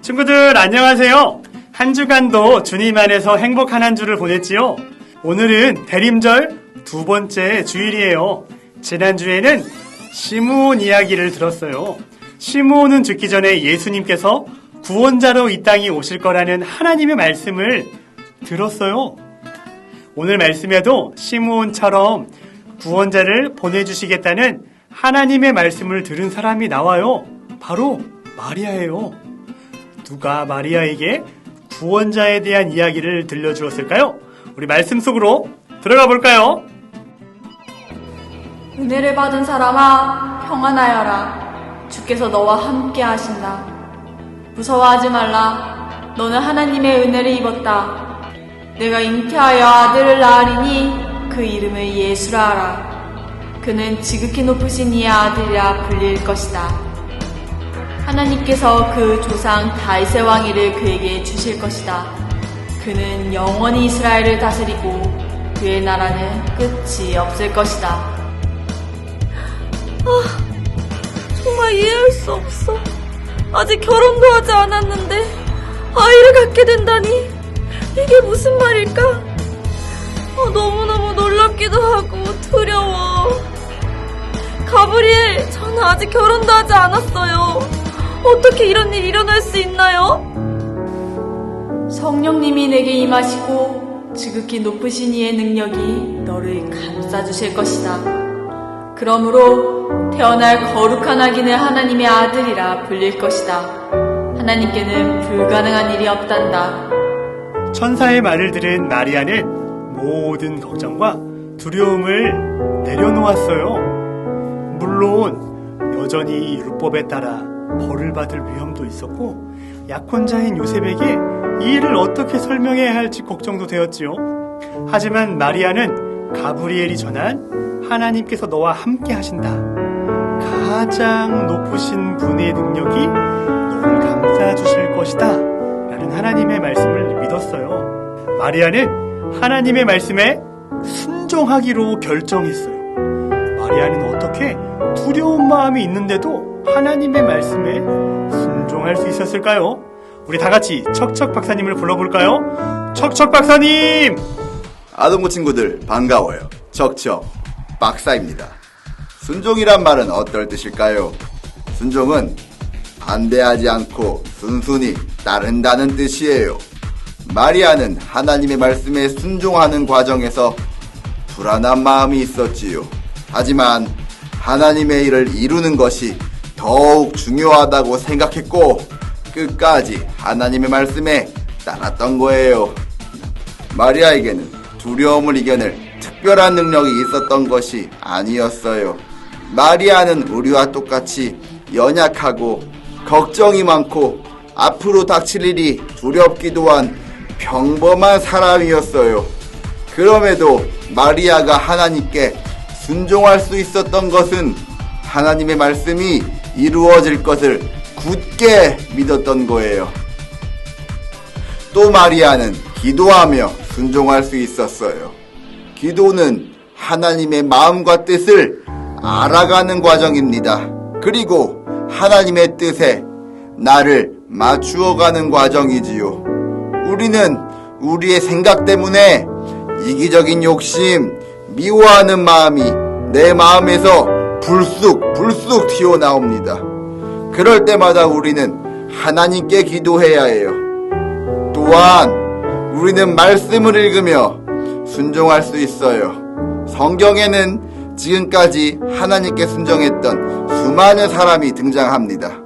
친구들 안녕하세요. 한 주간도 주님 안에서 행복한 한 주를 보냈지요. 오늘은 대림절 두 번째 주일이에요. 지난주에는 시므온 이야기를 들었어요. 시므온은 죽기 전에 예수님께서 구원자로 이 땅에 오실 거라는 하나님의 말씀을 들었어요. 오늘 말씀에도 시므온처럼 구원자를 보내주시겠다는 하나님의 말씀을 들은 사람이 나와요. 바로 마리아예요. 누가 마리아에게 구원자에 대한 이야기를 들려주었을까요? 우리 말씀 속으로 들어가 볼까요? 은혜를 받은 사람아, 평안하여라. 주께서 너와 함께 하신다. 무서워하지 말라. 너는 하나님의 은혜를 입었다. 내가 잉태하여 아들을 낳으리니 그 이름을 예수라 하라. 그는 지극히 높으신 이의 아들이라 불릴 것이다. 하나님께서 그 조상 다윗의 왕위를 그에게 주실 것이다. 그는 영원히 이스라엘을 다스리고 그의 나라는 끝이 없을 것이다. 정말 이해할 수 없어. 아직 결혼도 하지 않았는데 아이를 갖게 된다니, 이게 무슨 말일까? 너무너무 놀랍기도 하고 두려워. 가브리엘, 저는 아직 결혼도 하지 않았어요. 어떻게 이런 일이 일어날 수 있나요? 성령님이 내게 임하시고 지극히 높으신 이의 능력이 너를 감싸주실 것이다. 그러므로 태어날 거룩한 아기는 하나님의 아들이라 불릴 것이다. 하나님께는 불가능한 일이 없단다. 천사의 말을 들은 마리아는 모든 걱정과 두려움을 내려놓았어요. 물론 여전히 율법에 따라 벌을 받을 위험도 있었고 약혼자인 요셉에게 이 일을 어떻게 설명해야 할지 걱정도 되었지요. 하지만 마리아는 가브리엘이 전한 하나님께서 너와 함께 하신다, 가장 높으신 분의 능력이 너를 감싸주실 것이다 라는 하나님의 말씀을 믿었어요. 마리아는 하나님의 말씀에 순종하기로 결정했어요. 마리아는 어떻게 두려운 마음이 있는데도 하나님의 말씀에 순종할 수 있었을까요? 우리 다 같이 척척 박사님을 불러볼까요? 척척 박사님! 아동부 친구들 반가워요. 척척 박사입니다. 순종이란 말은 어떨 뜻일까요? 순종은 반대하지 않고 순순히 따른다는 뜻이에요. 마리아는 하나님의 말씀에 순종하는 과정에서 불안한 마음이 있었지요. 하지만 하나님의 일을 이루는 것이 더욱 중요하다고 생각했고 끝까지 하나님의 말씀에 따랐던 거예요. 마리아에게는 두려움을 이겨낼 특별한 능력이 있었던 것이 아니었어요. 마리아는 우리와 똑같이 연약하고 걱정이 많고 앞으로 닥칠 일이 두렵기도 한 평범한 사람이었어요. 그럼에도 마리아가 하나님께 순종할 수 있었던 것은 하나님의 말씀이 이루어질 것을 굳게 믿었던 거예요. 또 마리아는 기도하며 순종할 수 있었어요. 기도는 하나님의 마음과 뜻을 알아가는 과정입니다. 그리고 하나님의 뜻에 나를 맞추어가는 과정이지요. 우리는 우리의 생각 때문에 이기적인 욕심, 미워하는 마음이 내 마음에서 불쑥 튀어나옵니다. 그럴 때마다 우리는 하나님께 기도해야 해요. 또한 우리는 말씀을 읽으며 순종할 수 있어요. 성경에는 지금까지 하나님께 순종했던 수많은 사람이 등장합니다.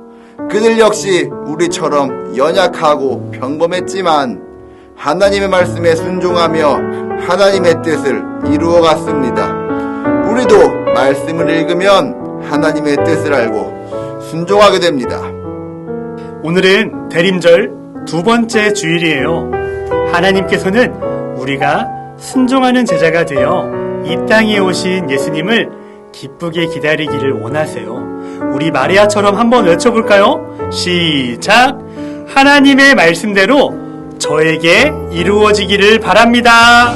그들 역시 우리처럼 연약하고 평범했지만 하나님의 말씀에 순종하며 하나님의 뜻을 이루어갔습니다. 우리도 말씀을 읽으면 하나님의 뜻을 알고 순종하게 됩니다. 오늘은 대림절 두 번째 주일이에요. 하나님께서는 우리가 순종하는 제자가 되어 이 땅에 오신 예수님을 기쁘게 기다리기를 원하세요. 우리 마리아처럼 한번 외쳐볼까요? 시작! 하나님의 말씀대로 저에게 이루어지기를 바랍니다.